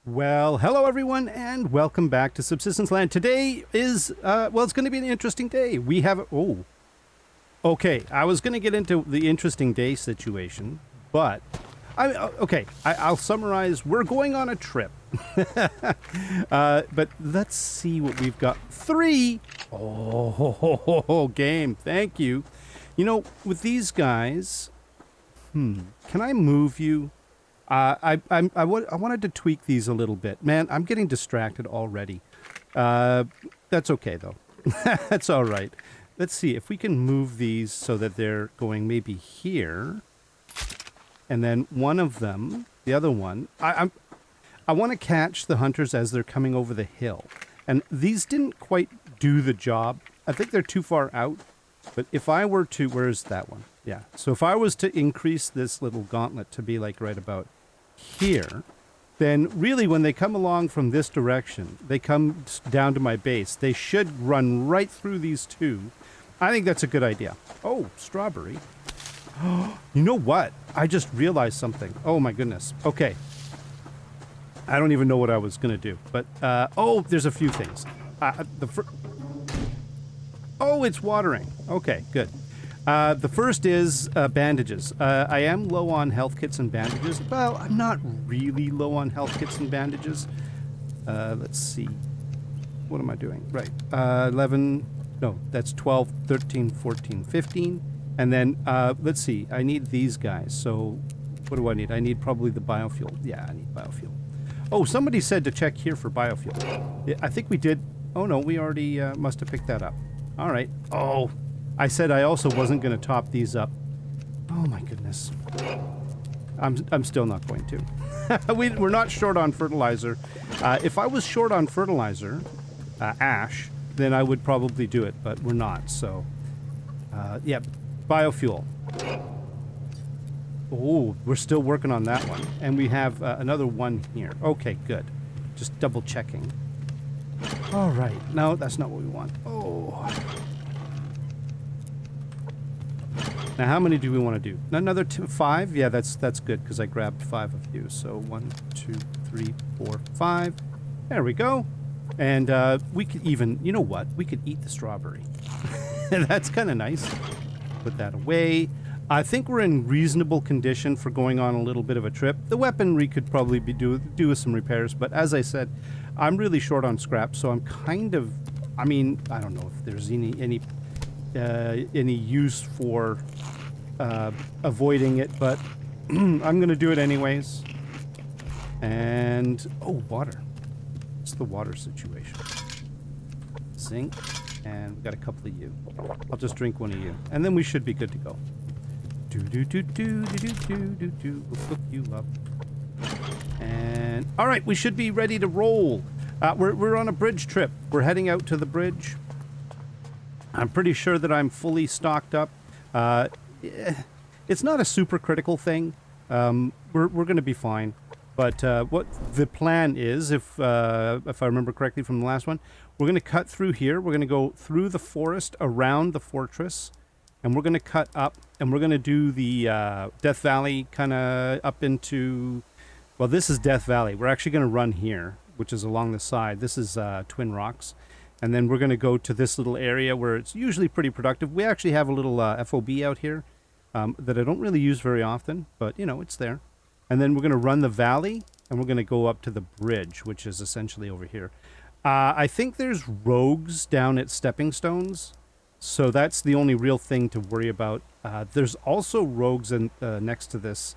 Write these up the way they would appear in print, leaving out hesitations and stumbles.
Well, hello everyone, and welcome back to Subsistence Land. Today is, well, it's going to be an interesting day. We have, okay, I was going to get into the interesting day situation, but, I'll summarize. We're going on a trip. But let's see what we've got. Game, thank you. You know, with these guys, can I move you? I wanted to tweak these a little bit. Man, I'm getting distracted already. That's okay, though. That's all right. Let's see if we can move these so that they're going maybe here. And then one of them, the other one, I want to catch the hunters as they're coming over the hill. And these didn't quite do the job. I think they're too far out. But if I were to, where's that one? Yeah. So if I was to increase this little gauntlet to be like right about here, then really when they come along from this direction, they come down to my base. They should run right through these two. I think that's a good idea. Oh, strawberry. You know what? I just realized something. Oh my goodness. Okay. I don't even know what I was going to do, but, oh, there's a few things. Oh, it's watering. Okay, good. The first is bandages. I am low on health kits and bandages. Well, I'm not really low on health kits and bandages. Let's see. What am I doing? Right. 11. No, that's 12, 13, 14, 15. And then, let's see. I need these guys. So, what do I need? I need probably the biofuel. Yeah, I need biofuel. Oh, somebody said to check here for biofuel. Yeah, I think we did. Oh, no, we already must have picked that up. All right. Oh, I said I also wasn't going to top these up. Oh my goodness. I'm still not going to. We're not short on fertilizer. If I was short on fertilizer, ash, then I would probably do it, but we're not. So, yeah, biofuel. Oh, we're still working on that one. And we have another one here. Okay, good. Just double checking. All right. No, that's not what we want. Oh. Now, how many do we want to do? Another 5? Yeah, that's good, because I grabbed 5 of you. So 1, 2, 3, 4, 5. There we go. And we could even, you know what? We could eat the strawberry. That's kind of nice. Put that away. I think we're in reasonable condition for going on a little bit of a trip. The weaponry could probably be do with some repairs, but as I said, I'm really short on scrap, so I'm kind of, I mean, I don't know if there's any use for avoiding it, but I'm going to do it anyways. And, oh, water. What's the water situation? Zinc, and we've got a couple of you. I'll just drink one of you, and then we should be good to go. We'll hook you up. And, all right, we should be ready to roll. We're on a bridge trip. We're heading out to the bridge. I'm pretty sure that I'm fully stocked up. It's not a super critical thing. We're going to be fine. But what the plan is, if I remember correctly from the last one, we're going to cut through here. We're going to go through the forest, around the fortress, and we're going to cut up, and we're going to do the Death Valley kind of up into... Well, this is Death Valley. We're actually going to run here, which is along the side. This is Twin Rocks. And then we're going to go to this little area where it's usually pretty productive. We actually have a little FOB out here that I don't really use very often, but, you know, it's there. And then we're going to run the valley, and we're going to go up to the bridge, which is essentially over here. I think there's rogues down at Stepping Stones, so that's the only real thing to worry about. There's also rogues next to this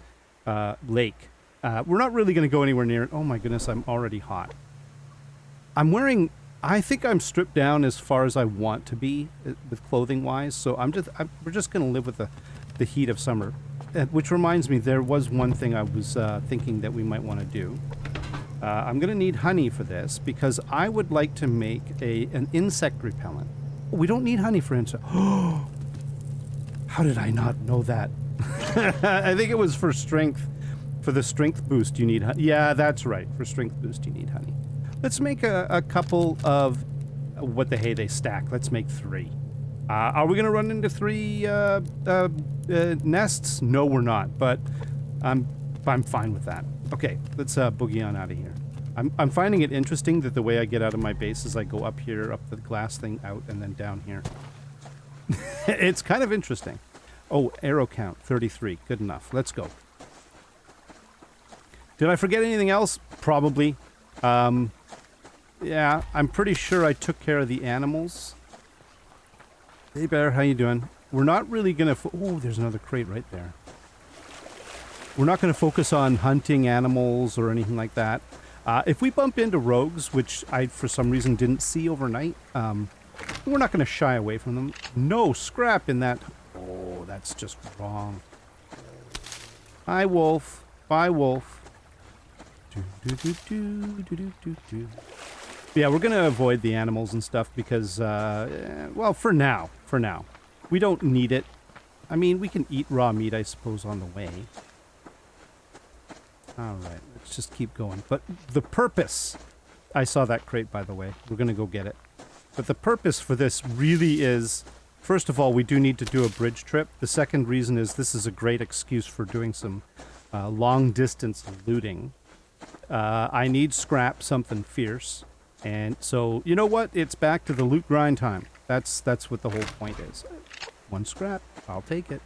lake. We're not really going to go anywhere near it. Oh my goodness, I'm already hot. I'm wearing... I think I'm stripped down as far as I want to be with clothing-wise, so we're just going to live with the heat of summer. Which reminds me, there was one thing I was thinking that we might want to do. I'm going to need honey for this, because I would like to make an insect repellent. We don't need honey for insect. How did I not know that? I think it was for strength. For the strength boost, you need honey. Yeah, that's right. For strength boost, you need honey. Let's make a couple of... What the hey, they stack. Let's make 3. Are we going to run into 3 nests? No, we're not, but I'm fine with that. Okay, let's boogie on out of here. I'm finding it interesting that the way I get out of my base is I go up here, up the glass thing, out, and then down here. It's kind of interesting. Oh, arrow count, 33. Good enough. Let's go. Did I forget anything else? Probably. Yeah, I'm pretty sure I took care of the animals. Hey, Bear, how you doing? We're not really going to... Oh, there's another crate right there. We're not going to focus on hunting animals or anything like that. If we bump into rogues, which I, for some reason, didn't see overnight, we're not going to shy away from them. No scrap in that... Oh, that's just wrong. Hi, wolf. Bye, wolf. Yeah, we're going to avoid the animals and stuff because, well, for now. We don't need it. I mean, we can eat raw meat, I suppose, on the way. All right, let's just keep going. But the purpose... I saw that crate, by the way. We're going to go get it. But the purpose for this really is... First of all, we do need to do a bridge trip. The second reason is this is a great excuse for doing some long-distance looting. I need scrap, something fierce. And so, you know what? It's back to the loot grind time. That's what the whole point is. One scrap, I'll take it.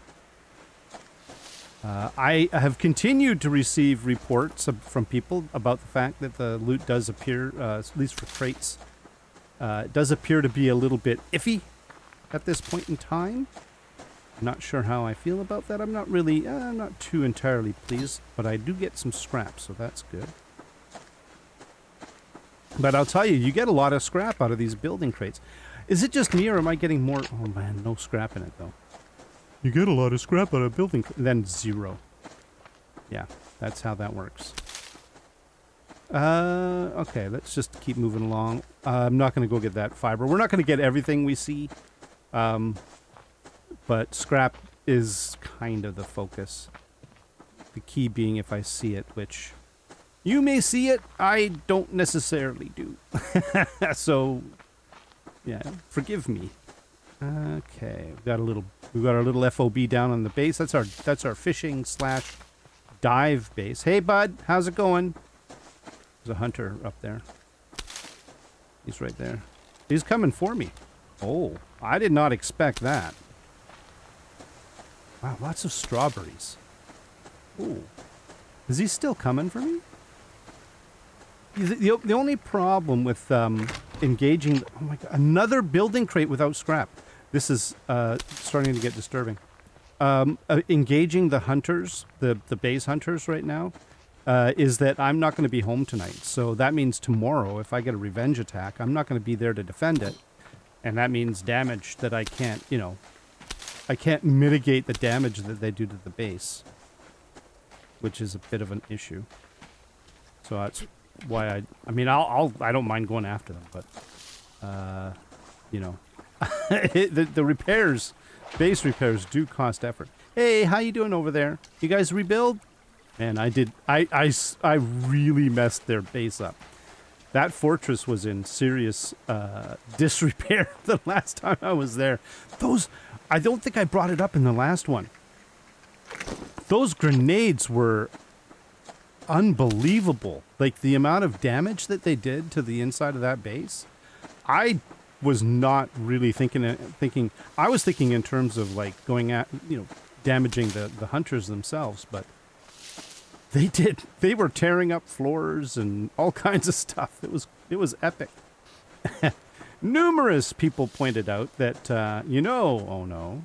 I have continued to receive reports from people about the fact that the loot does appear, at least for crates, it does appear to be a little bit iffy at this point in time. I'm not sure how I feel about that. I'm not really, I'm not too entirely pleased, but I do get some scrap, so that's good. But I'll tell you, you get a lot of scrap out of these building crates. Is it just me, or am I getting more? Oh man, no scrap in it though. You get a lot of scrap out of building, then 0. Yeah, that's how that works. Okay, let's just keep moving along. I'm not going to go get that fiber. We're not going to get everything we see. But scrap is kind of the focus. The key being if I see it, which you may see it, I don't necessarily do. So, yeah, forgive me. Okay, we've got our little FOB down on the base. That's our fishing / dive base. Hey, bud, how's it going? There's a hunter up there. He's right there. He's coming for me. Oh, I did not expect that. Wow, lots of strawberries. Ooh. Is he still coming for me? The only problem with engaging... Oh my god, another building crate without scrap. This is starting to get disturbing. Engaging the hunters, the base hunters right now, is that I'm not going to be home tonight. So that means tomorrow, if I get a revenge attack, I'm not going to be there to defend it. And that means damage that I can't, you know... I can't mitigate the damage that they do to the base, which is a bit of an issue. So that's why I mean, I don't mind going after them, but, you know, the repairs, base repairs do cost effort. Hey, how you doing over there? You guys rebuild? Man, I really messed their base up. That fortress was in serious disrepair the last time I was there. I don't think I brought it up in the last one. Those grenades were unbelievable. Like, the amount of damage that they did to the inside of that base. I was not really thinking... I was thinking in terms of, like, going at, you know, damaging the hunters themselves, but... They were tearing up floors and all kinds of stuff. It was epic. Numerous people pointed out that, you know, oh no,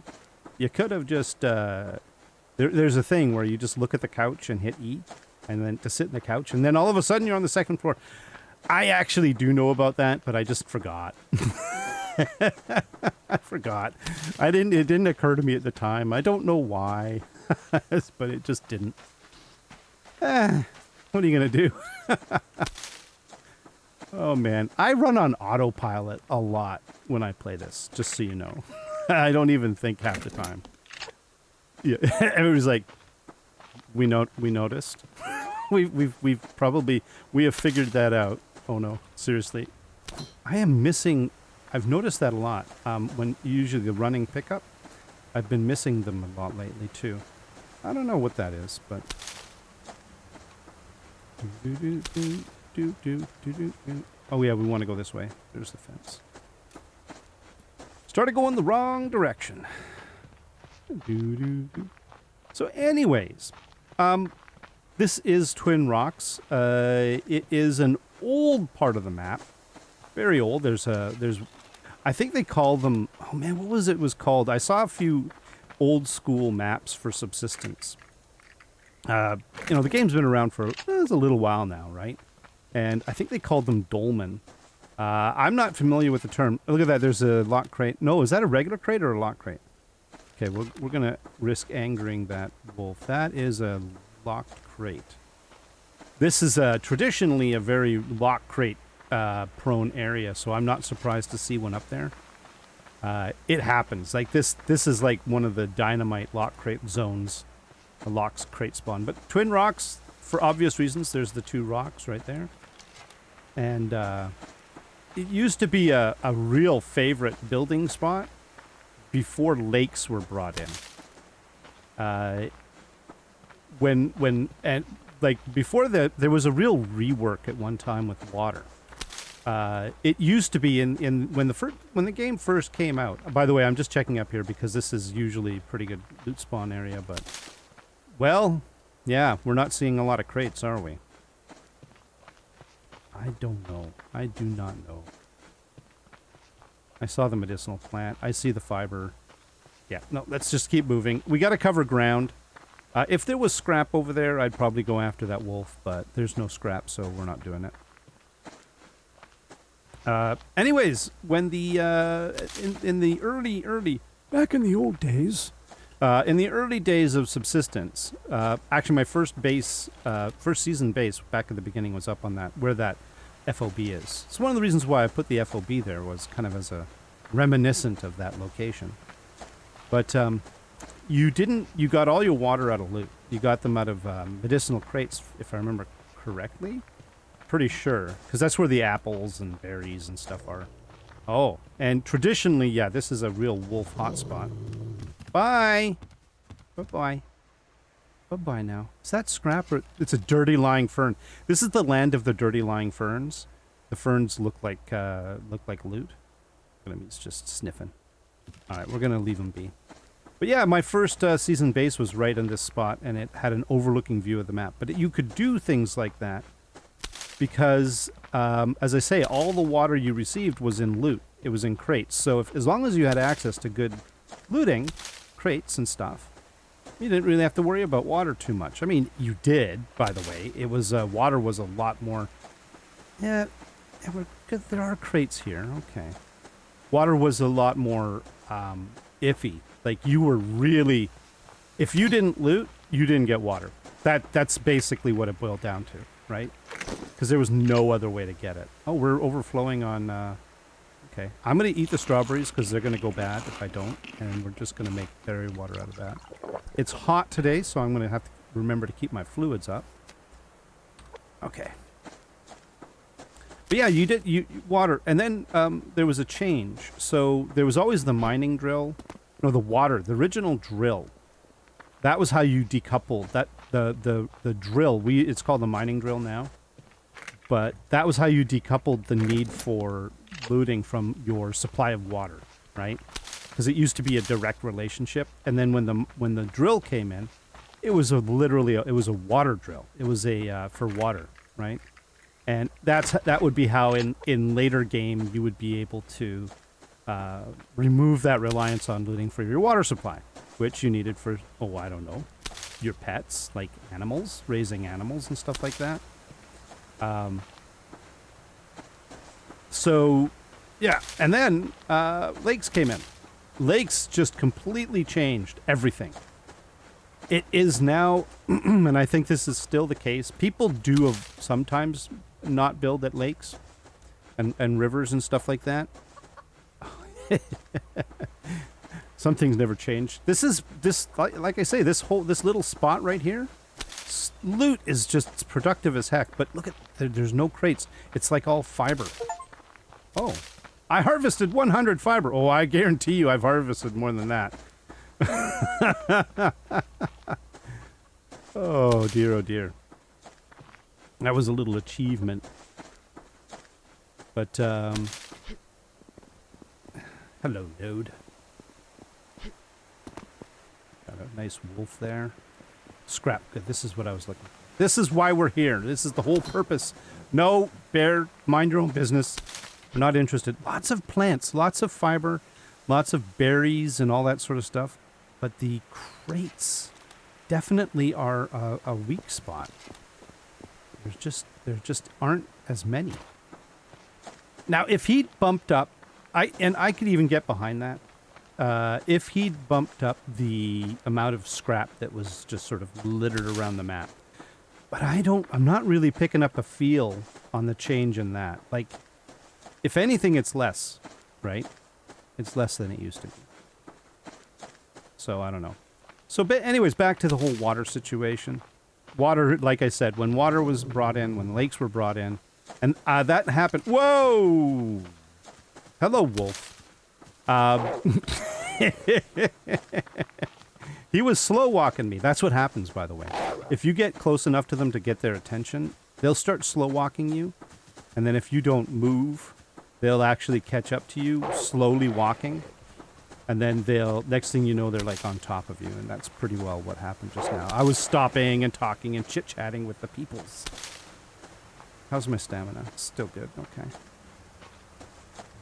you could have just, there's a thing where you just look at the couch and hit E, and then to sit in the couch, and then all of a sudden you're on the second floor. I actually do know about that, but I just forgot. I forgot. It didn't occur to me at the time. I don't know why, but it just didn't. What are you going to do? Oh, man. I run on autopilot a lot when I play this, just so you know. I don't even think half the time. Yeah, everybody's like, we noticed. we have figured that out. Oh, no. Seriously. I am missing... I've noticed that a lot. When usually the running pickup, I've been missing them a lot lately, too. I don't know what that is, but... Oh yeah, we want to go this way. There's the fence. Started going the wrong direction. So anyways, this is Twin Rocks. It is an old part of the map. Very old. There's I think they call them, oh man, what was it was called? I saw a few old school maps for Subsistence. You know, the game's been around for a little while now, right? And I think they called them dolmen. I'm not familiar with the term. Look at that, there's a lock crate. No, is that a regular crate or a lock crate? Okay, we're going to risk angering that wolf. That is a locked crate. This is traditionally a very lock crate prone area, so I'm not surprised to see one up there. It happens. Like this is like one of the dynamite lock crate zones. A lock's crate spawn. But Twin Rocks, for obvious reasons, there's the two rocks right there. And it used to be a real favorite building spot before lakes were brought in. Before that, there was a real rework at one time with water. It used to be when the game first came out. By the way, I'm just checking up here because this is usually a pretty good loot spawn area, but well, yeah, we're not seeing a lot of crates, are we? I don't know. I do not know. I saw the medicinal plant. I see the fiber. Yeah, no, let's just keep moving. We got to cover ground. If there was scrap over there, I'd probably go after that wolf, but there's no scrap, so we're not doing it. Anyways, when the in the early back in the old days, in the early days of Subsistence, actually my first season base back at the beginning was up on that where that FOB is. It's one of the reasons why I put the FOB there, was kind of as a reminiscent of that location. But you got all your water out of loot. You got them out of medicinal crates, if I remember correctly. Pretty sure, because that's where the apples and berries and stuff are. Oh, and traditionally, yeah, this is a real wolf hotspot. Bye! Bye-bye. Bye-bye now. Is that scrap or... It's a dirty lying fern. This is the land of the dirty lying ferns. The ferns look like loot. He's just sniffing. Alright, we're gonna leave him be. But yeah, my first season base was right in this spot, and it had an overlooking view of the map. But you could do things like that because, as I say, all the water you received was in loot. It was in crates. So as long as you had access to good looting, crates and stuff, you didn't really have to worry about water too much. I mean, you did, by the way. It was water was a lot more. Yeah, we're good. There are crates here. Okay, water was a lot more iffy. Like you were really, if you didn't loot, you didn't get water. That's basically what it boiled down to, right? Because there was no other way to get it. Oh, we're overflowing on. Okay, I'm going to eat the strawberries because they're going to go bad if I don't, and we're just going to make berry water out of that. It's hot today, so I'm going to have to remember to keep my fluids up. Okay. But yeah, you water, and then there was a change. So there was always the mining drill, no, the the original drill. That was how you decoupled that the drill. It's called the mining drill now, but that was how you decoupled the need for looting from your supply of water, right? Because it used to be a direct relationship, and then when the drill came in, it was literally a water drill. It was a for water, right? And that would be how in later game you would be able to remove that reliance on looting for your water supply, which you needed for, oh, I don't know, your pets, like animals, raising animals and stuff like that. So, yeah, and then lakes came in. Lakes just completely changed everything. It is now, and I think this is still the case, people do sometimes not build at lakes and rivers and stuff like that. Some things never change. Like I say, this little spot right here, loot is just productive as heck. But look at, there's no crates. It's like all fiber. Oh, I harvested 100 fiber. Oh, I guarantee you I've harvested more than that. Oh dear, oh dear. That was a little achievement. But, hello, Node. Got a nice wolf there. Scrap. Good. This is what I was looking for. This is why we're here. This is the whole purpose. No, bear, mind your own business. We're not interested. Lots of plants, lots of fiber, lots of berries and all that sort of stuff. But the crates definitely are a weak spot. There just aren't as many. Now, if he'd bumped up, I could even get behind that. If he'd bumped up the amount of scrap that was just sort of littered around the map. But I'm not really picking up a feel on the change in that. Like, if anything, it's less, right? It's less than it used to be. So, I don't know. So, but anyways, back to the whole water situation. Water, like I said, when water was brought in, when lakes were brought in, and that happened. Whoa! Hello, wolf. He was slow walking me. That's what happens, by the way. If you get close enough to them to get their attention, they'll start slow walking you. And then if you don't move, they'll actually catch up to you, slowly walking. And then next thing you know, they're like on top of you. And that's pretty well what happened just now. I was stopping and talking and chit-chatting with the peoples. How's my stamina? Still good. Okay.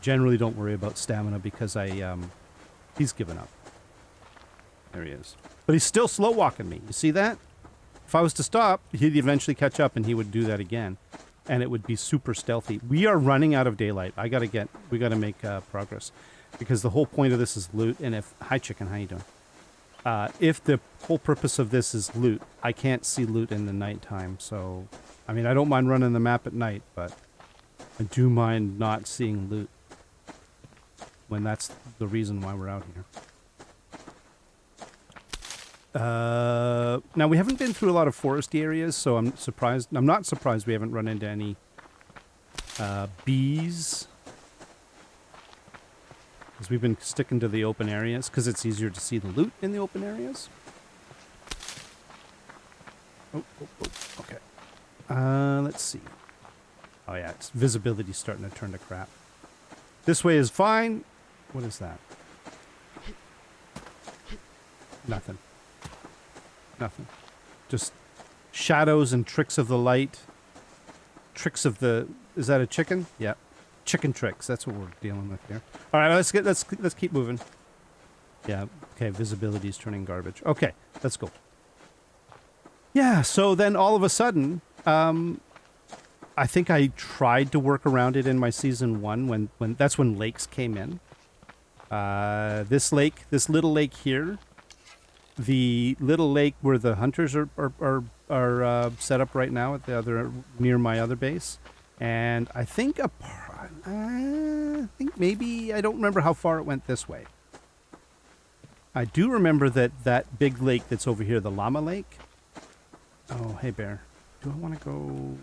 Generally don't worry about stamina because he's given up. There he is. But he's still slow walking me. You see that? If I was to stop, he'd eventually catch up and he would do that again. And it would be super stealthy. We are running out of daylight. We gotta make progress. Because the whole point of this is loot. And hi chicken, how you doing? If the whole purpose of this is loot, I can't see loot in the nighttime. So, I mean, I don't mind running the map at night, but I do mind not seeing loot. When that's the reason why we're out here. Now, we haven't been through a lot of foresty areas, so I'm not surprised we haven't run into any bees. Because we've been sticking to the open areas, because it's easier to see the loot in the open areas. Oh, okay. Let's see. Oh yeah, its visibility's starting to turn to crap. This way is fine. What is that? Nothing. Nothing. Just shadows and tricks of the light. Tricks of the... Is that a chicken? Yeah. Chicken tricks. That's what we're dealing with here. All right, let's keep moving. Yeah. Okay, visibility is turning garbage. Okay, let's go. Yeah, so then all of a sudden, I think I tried to work around it in my season 1 when that's when lakes came in. This little lake here, the little lake where the hunters are set up right now at the other near my other base, and I think maybe I don't remember how far it went this way. I do remember that big lake that's over here, the Llama Lake. Oh, hey bear, do I want to go?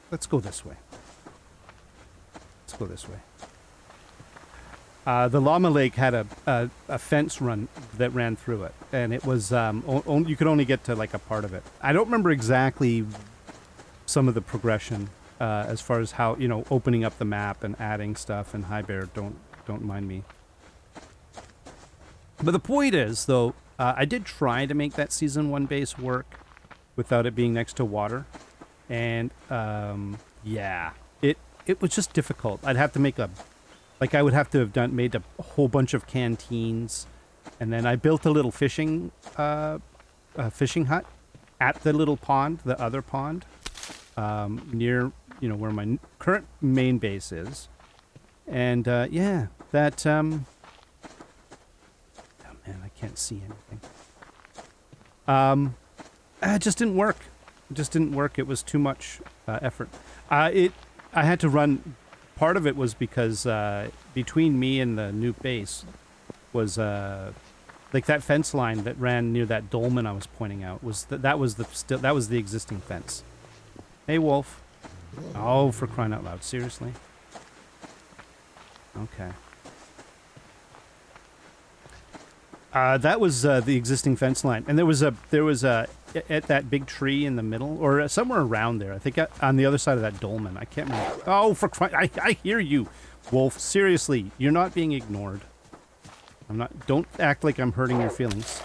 Let's go this way. Let's go this way. The Llama Lake had a fence run that ran through it, and it was you could only get to like a part of it. I don't remember exactly some of the progression as far as how, opening up the map and adding stuff. And hi bear, don't mind me. But the point is, though, I did try to make that season 1 base work without it being next to water, and yeah, it was just difficult. I'd have to make I would have to have made a whole bunch of canteens, and then I built a little fishing hut at the little pond, the other pond, near where my current main base is, and yeah, that oh man, I can't see anything. It just didn't work. It just didn't work. It was too much effort. I had to run. Part of it was because between me and the new base was like that fence line that ran near that dolmen I was pointing out that was the existing fence. Hey wolf! Oh, for crying out loud! Seriously? Okay. That was the existing fence line, and there was a at that big tree in the middle, or somewhere around there. I think on the other side of that dolmen. I can't remember. Oh, for Christ! I hear you, Wolf. Seriously, you're not being ignored. I'm not. Don't act like I'm hurting your feelings.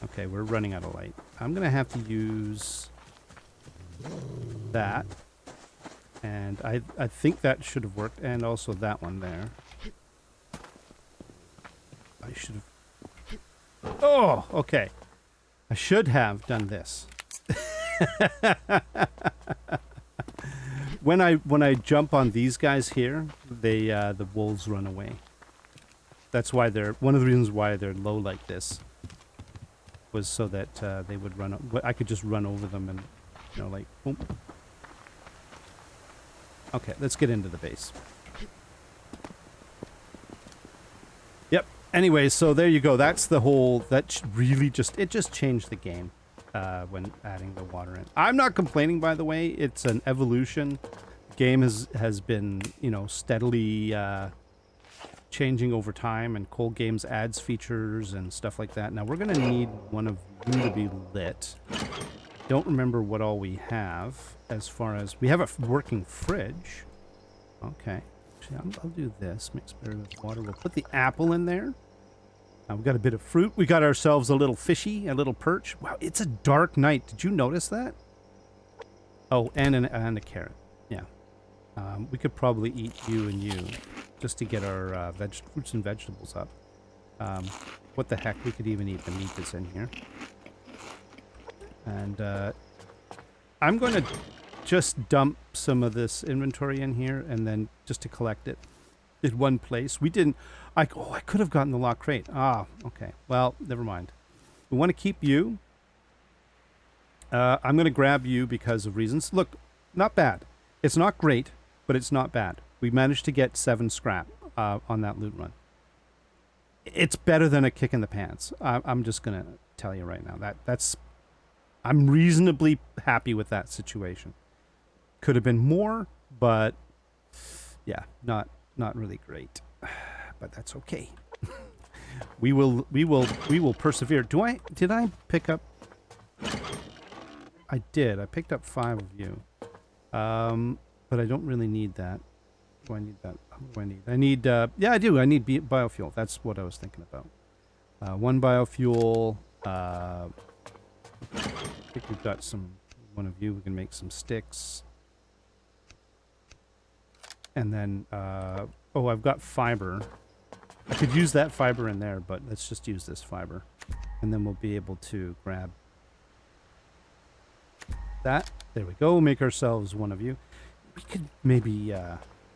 Okay, we're running out of light. I'm gonna have to use that, and I think that should have worked, and also that one there. I should have. Oh, okay. I should have done this. When I jump on these guys here, they the wolves run away. That's why they're one of the reasons why they're low like this. Was so that they would run. I could just run over them and, you know, like boom. Okay, let's get into the base. Yep. Anyway, so there you go. That's the whole. That really just changed the game when adding the water in. I'm not complaining, by the way. It's an evolution. The game has been, you know, steadily changing over time, and Cold Games adds features and stuff like that. Now we're gonna need one of you to be lit. Don't remember what all we have as far as we have a working fridge. Okay. I'll do this. Mix better with water. We'll put the apple in there. We've got a bit of fruit. We got ourselves a little fishy, a little perch. Wow, it's a dark night. Did you notice that? Oh, and a carrot. Yeah. We could probably eat you and you just to get our fruits and vegetables up. What the heck? We could even eat the meat that's in here. And I'm going to just dump some of this inventory in here, and then just to collect it in one place. We didn't. I could have gotten the lock crate. Ah, okay. Well, never mind. We want to keep you. I'm going to grab you because of reasons. Look, not bad. It's not great, but it's not bad. We managed to get 7 scrap on that loot run. It's better than a kick in the pants. I'm just going to tell you right now. That's. I'm reasonably happy with that situation. Could have been more, but yeah, not really great. But that's okay. we will persevere. Did I pick up? I did. I picked up 5 of you. But I don't really need that. Do I need that? What do I need? I need yeah, I do. I need biofuel. That's what I was thinking about. 1 biofuel. I think we've got one of you. We can make some sticks. And then, oh, I've got fiber. I could use that fiber in there, but let's just use this fiber. And then we'll be able to grab that. There we go. Make ourselves one of you. We could maybe,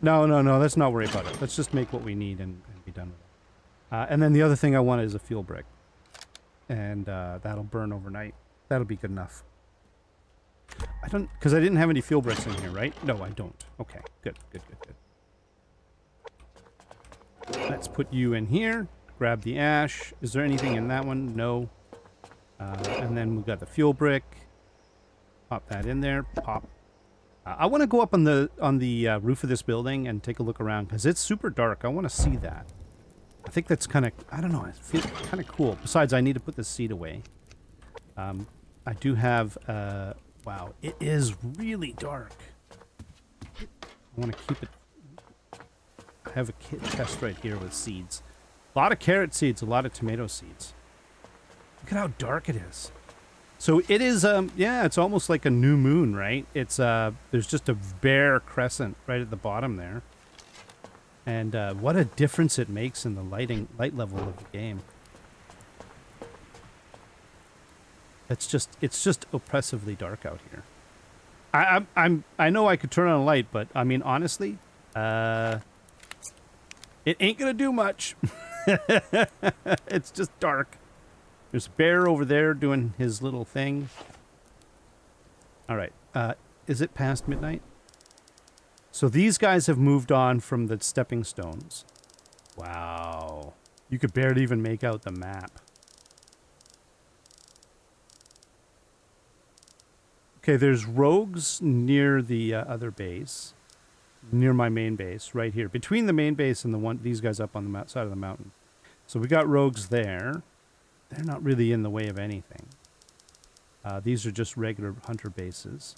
no, let's not worry about it. Let's just make what we need and be done with it. And then the other thing I want is a fuel brick. And that'll burn overnight. That'll be good enough. Because I didn't have any fuel bricks in here, right? No, I don't. Okay, good. Let's put you in here. Grab the ash. Is there anything in that one? No. And then we've got the fuel brick. Pop that in there. Pop. I want to go up on the roof of this building and take a look around because it's super dark. I want to see that. I think that's kind of, I don't know, it feels kind of cool. Besides, I need to put the seed away. I do have, wow, it is really dark. I want to keep it. I have a chest right here with seeds. A lot of carrot seeds, a lot of tomato seeds. Look at how dark it is. So it is, yeah, it's almost like a new moon, right? It's, there's just a bare crescent right at the bottom there. And what a difference it makes in the light level of the game. It's just oppressively dark out here. I know I could turn on a light, but I mean, honestly, it ain't gonna do much. It's just dark. There's a bear over there doing his little thing. All right. Is it past midnight? So these guys have moved on from the stepping stones. Wow. You could barely even make out the map. Okay, there's rogues near the other base. Near my main base, right here. Between the main base and these guys up on the side of the mountain. So we got rogues there. They're not really in the way of anything. These are just regular hunter bases.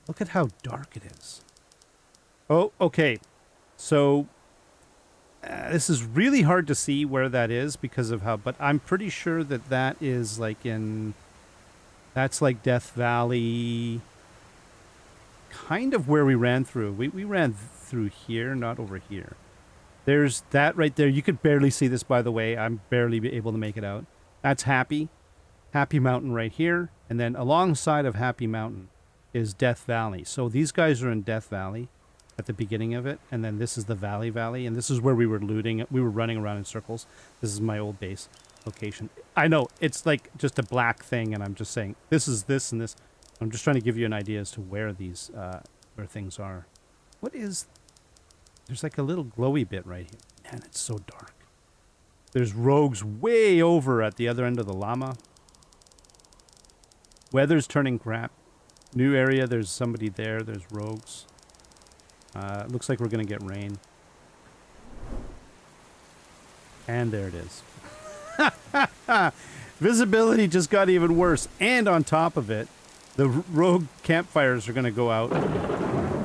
Look at how dark it is. Oh, okay. So this is really hard to see where that is because of how, but I'm pretty sure that that is like in, that's like Death Valley, kind of where we ran through. We ran through here, not over here. There's that right there. You could barely see this, by the way. I'm barely able to make it out. That's Happy Mountain right here. And then alongside of Happy Mountain is Death Valley. So these guys are in Death Valley at the beginning of it. And then this is the Valley. And this is where we were looting. We were running around in circles. This is my old base location. I know, it's like just a black thing. And I'm just saying, this is this and this. I'm just trying to give you an idea as to where these, where things are. What is... There's like a little glowy bit right here. Man, it's so dark. There's rogues way over at the other end of the llama. Weather's turning crap. New area, there's somebody there. There's rogues. Looks like we're going to get rain. And there it is. Visibility just got even worse. And on top of it, the rogue campfires are going to go out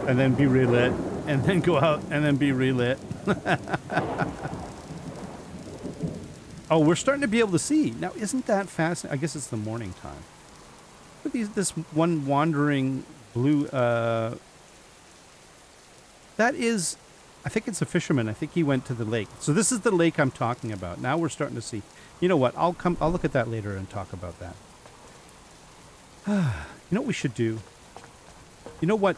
and then be relit. And then go out and then be relit. Oh, we're starting to be able to see. Now, isn't that fascinating? I guess it's the morning time. Look at this one wandering blue... that is... I think it's a fisherman. I think he went to the lake. So this is the lake I'm talking about. Now we're starting to see. You know what? I'll look at that later and talk about that. You know what we should do? You know what...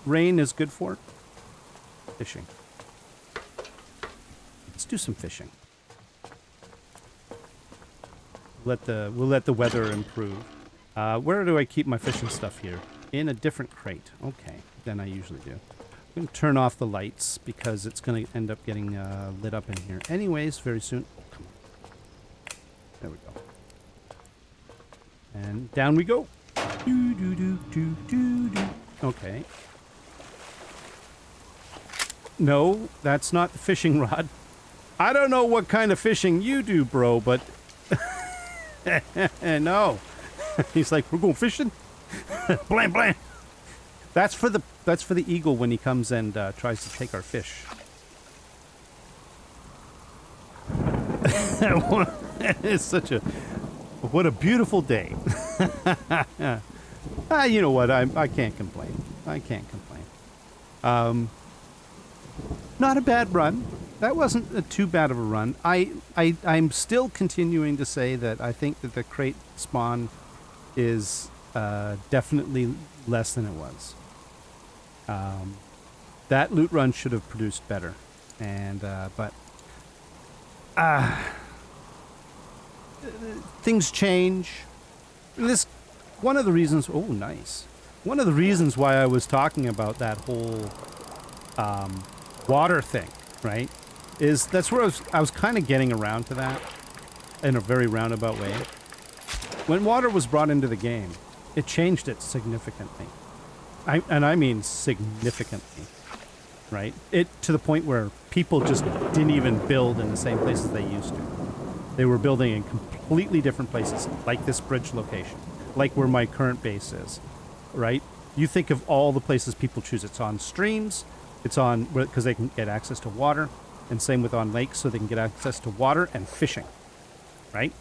rain is good for? Fishing. Let's do some fishing. We'll let the weather improve. Where do I keep my fishing stuff here? In a different crate. Okay, than I usually do. I'm going to turn off the lights because it's going to end up getting lit up in here. Anyways, very soon. Oh, come on. There we go. And down we go. Do do do do do do. Okay. No, that's not the fishing rod. I don't know what kind of fishing you do, bro, but... No. He's like, we're going fishing? Blam, blam. That's for the eagle when he comes and tries to take our fish. It's such a... What a beautiful day. You know what? I can't complain. I can't complain. Not a bad run. That wasn't too bad of a run. I'm still continuing to say that I think that the crate spawn is definitely less than it was. That loot run should have produced better, and but things change. This one of the reasons. Oh, nice. One of the reasons why I was talking about that whole water thing, right? Is that's where I was kind of getting around to that in a very roundabout way. When water was brought into the game, it changed it significantly. I mean significantly, right? It to the point where people just didn't even build in the same places they used to. They were building in completely different places, like this bridge location, like where my current base is, right? You think of all the places people choose. It's on streams. It's on, because they can get access to water, and same with on lakes, so they can get access to water and fishing, right?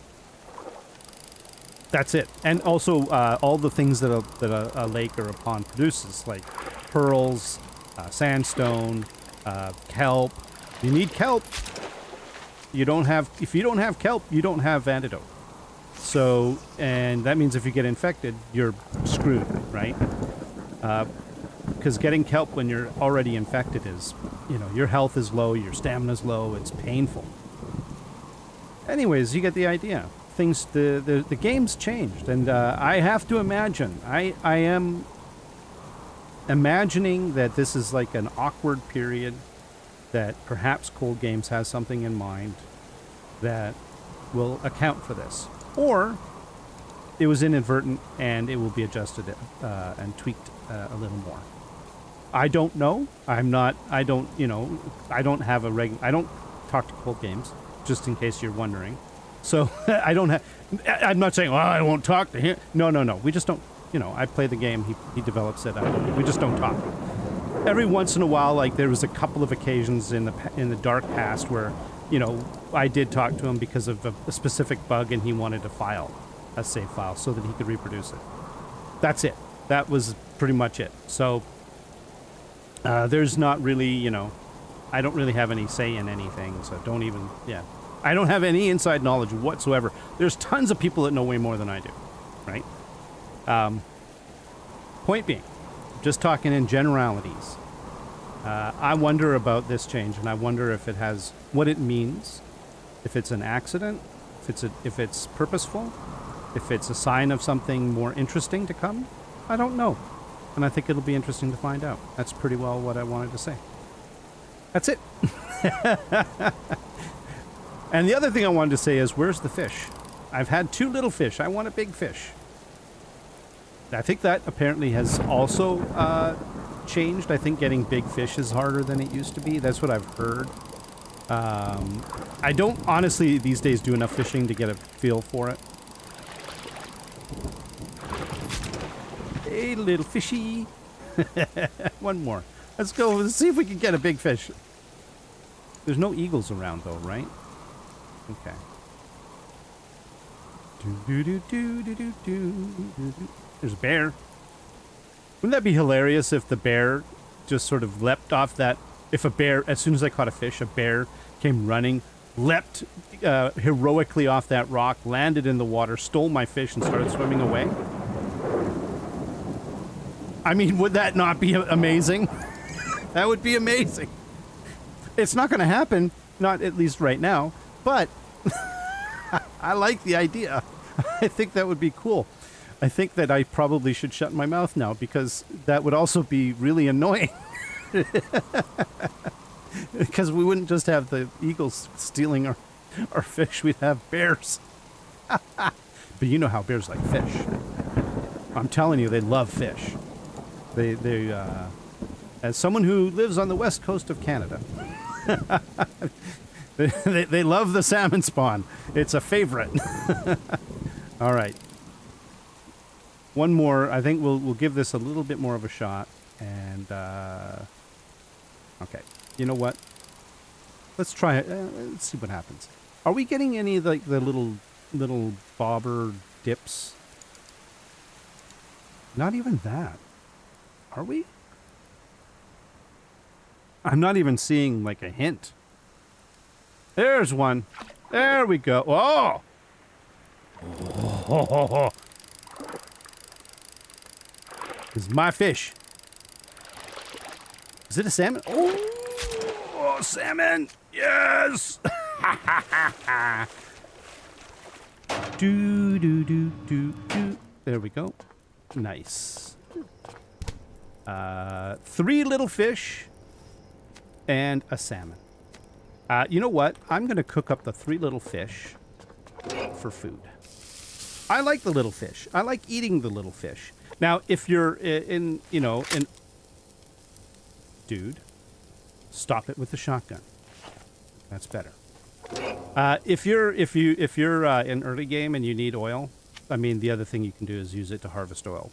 That's it. And also all the things that a lake or a pond produces, like pearls, sandstone, kelp. You need kelp. If you don't have kelp, you don't have antidote. So, and that means if you get infected, you're screwed, right? Because getting kelp when you're already infected is, you know, your health is low, your stamina's low, it's painful. Anyways, you get the idea. Things, the game's changed, and I have to imagine, I am imagining that this is like an awkward period, that perhaps Cold Games has something in mind that will account for this. Or it was inadvertent and it will be adjusted and tweaked a little more. I don't know. I don't have I don't talk to Cold Games. just in case you're wondering. So I don't have. I'm not saying, well, I won't talk to him. No. We just don't. You know, I play the game. He develops it. We just don't talk. Every once in a while, like there was a couple of occasions in the dark past where, you know, I did talk to him because of a specific bug, and he wanted a save file, so that he could reproduce it. That's it. That was pretty much it. So there's not really, you know, I don't really have any say in anything. So don't even, yeah. I don't have any inside knowledge whatsoever. There's tons of people that know way more than I do, right? Point being, just talking in generalities. I wonder about this change, and I wonder if it has what it means, if it's an accident, if it's purposeful, if it's a sign of something more interesting to come. I don't know, and I think it'll be interesting to find out. That's pretty well what I wanted to say. That's it. And the other thing I wanted to say is, where's the fish? I've had 2 little fish. I want a big fish. I think that apparently has also changed. I think getting big fish is harder than it used to be. That's what I've heard. I don't honestly these days do enough fishing to get a feel for it. Hey, little fishy. One more. Let's go. Let's see if we can get a big fish. There's no eagles around though, right? Okay. There's a bear. Wouldn't that be hilarious if the bear just sort of leapt off that... If a bear, as soon as I caught a fish, a bear came running, leapt heroically off that rock, landed in the water, stole my fish, and started swimming away? I mean, would that not be amazing? That would be amazing. It's not going to happen, not at least right now, but I like the idea. I think that would be cool. I think that I probably should shut my mouth now, because that would also be really annoying. Because we wouldn't just have the eagles stealing our fish, we'd have bears. But you know how bears like fish. I'm telling you, they love fish. They as someone who lives on the west coast of Canada, they love the salmon spawn. It's a favorite. All right. One more. I think we'll give this a little bit more of a shot. And okay, you know what? Let's try it. Let's see what happens. Are we getting any like the little bobber dips? Not even that. Are we? I'm not even seeing like a hint. There's one. There we go. Oh! Oh. This is my fish. Is it a salmon? Oh, salmon! Yes! do. There we go. Nice. 3 little fish and a salmon. You know what? I'm going to cook up the 3 little fish for food. I like the little fish. I like eating the little fish. Now, if you're dude, stop it with the shotgun. That's better. If you're in early game and you need oil, I mean, the other thing you can do is use it to harvest oil.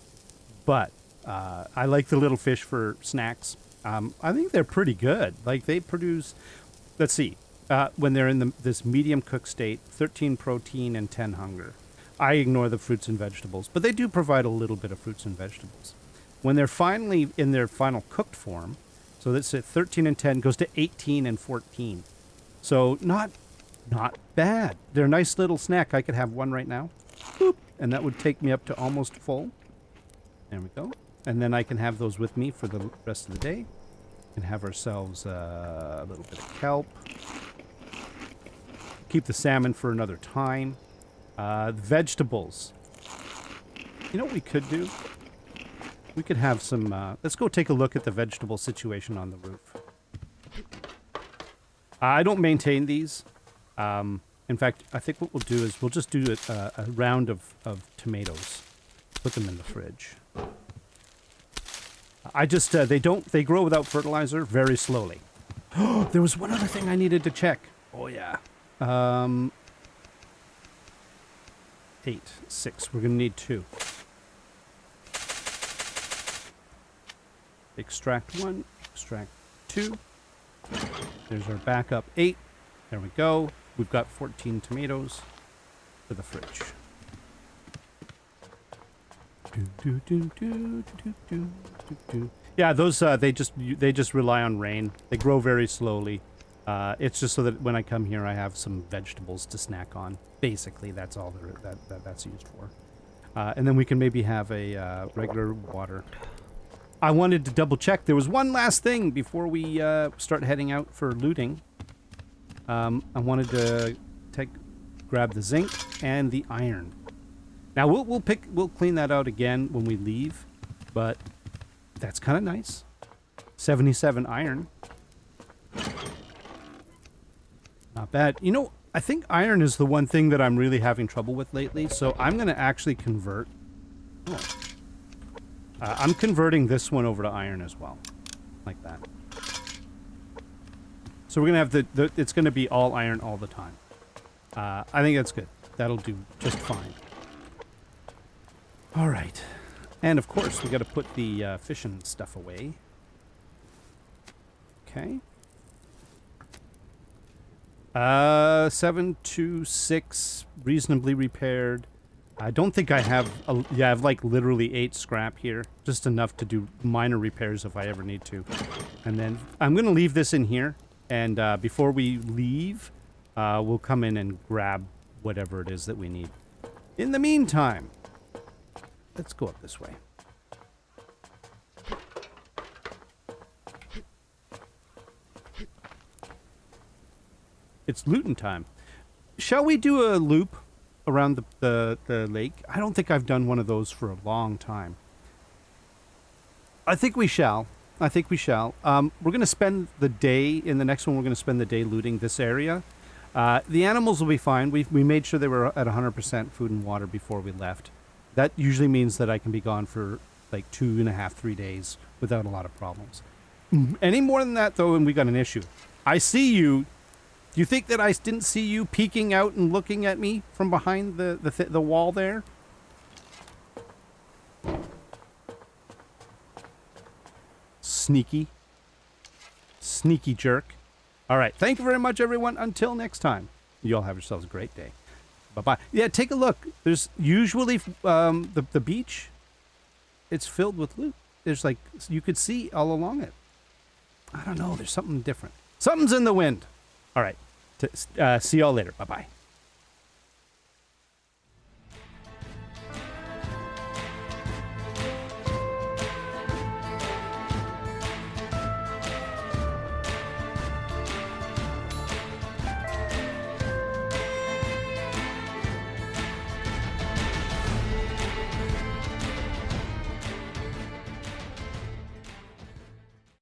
But I like the little fish for snacks. I think they're pretty good. Like they produce, let's see, when they're in this medium cooked state, 13 protein and 10 hunger. I ignore the fruits and vegetables, but they do provide a little bit of fruits and vegetables. When they're finally in their final cooked form, so that's at 13 and 10, goes to 18 and 14. So not bad. They're a nice little snack. I could have one right now. Boop, and that would take me up to almost full. There we go. And then I can have those with me for the rest of the day. And have ourselves a little bit of kelp. Keep the salmon for another time. Vegetables. You know what we could do? We could have some... let's go take a look at the vegetable situation on the roof. I don't maintain these. In fact, I think what we'll do is we'll just do a round of tomatoes. Put them in the fridge. I just... they grow without fertilizer very slowly. There was one other thing I needed to check. Oh, yeah. 8, 6. We're going to need 2. Extract 1, extract 2. There's our backup 8. There we go. We've got 14 tomatoes for the fridge. Yeah, those they just rely on rain. They grow very slowly. It's just so that when I come here, I have some vegetables to snack on. Basically, that's all that's used for. And then we can maybe have a regular water. I wanted to double check. There was one last thing before we start heading out for looting. I wanted to grab the zinc and the iron. Now we'll clean that out again when we leave, but that's kind of nice. 77 iron. Not bad. You know, I think iron is the one thing that I'm really having trouble with lately, so I'm going to actually convert. Oh. I'm converting this one over to iron as well, like that. So we're going to have it's going to be all iron all the time. I think that's good. That'll do just fine. All right. And of course, we got to put the fishing stuff away. Okay. 726, reasonably repaired. I don't think I have, yeah, I have like literally 8 scrap here. Just enough to do minor repairs if I ever need to. And then I'm going to leave this in here. And before we leave, we'll come in and grab whatever it is that we need. In the meantime, let's go up this way. It's looting time. Shall we do a loop around the lake? I don't think I've done one of those for a long time. I think we shall. We're going to spend the day, in the next one, we're going to spend the day looting this area. The animals will be fine. We made sure they were at 100% food and water before we left. That usually means that I can be gone for like 2.5, 3 days without a lot of problems. Any more than that, though, and we got an issue. I see you. Do you think that I didn't see you peeking out and looking at me from behind the wall there? Sneaky. Sneaky jerk. All right. Thank you very much, everyone. Until next time. You all have yourselves a great day. Bye-bye. Yeah, take a look. There's usually the beach. It's filled with loot. There's like, you could see all along it. I don't know. There's something different. Something's in the wind. All right. See y'all later. Bye-bye.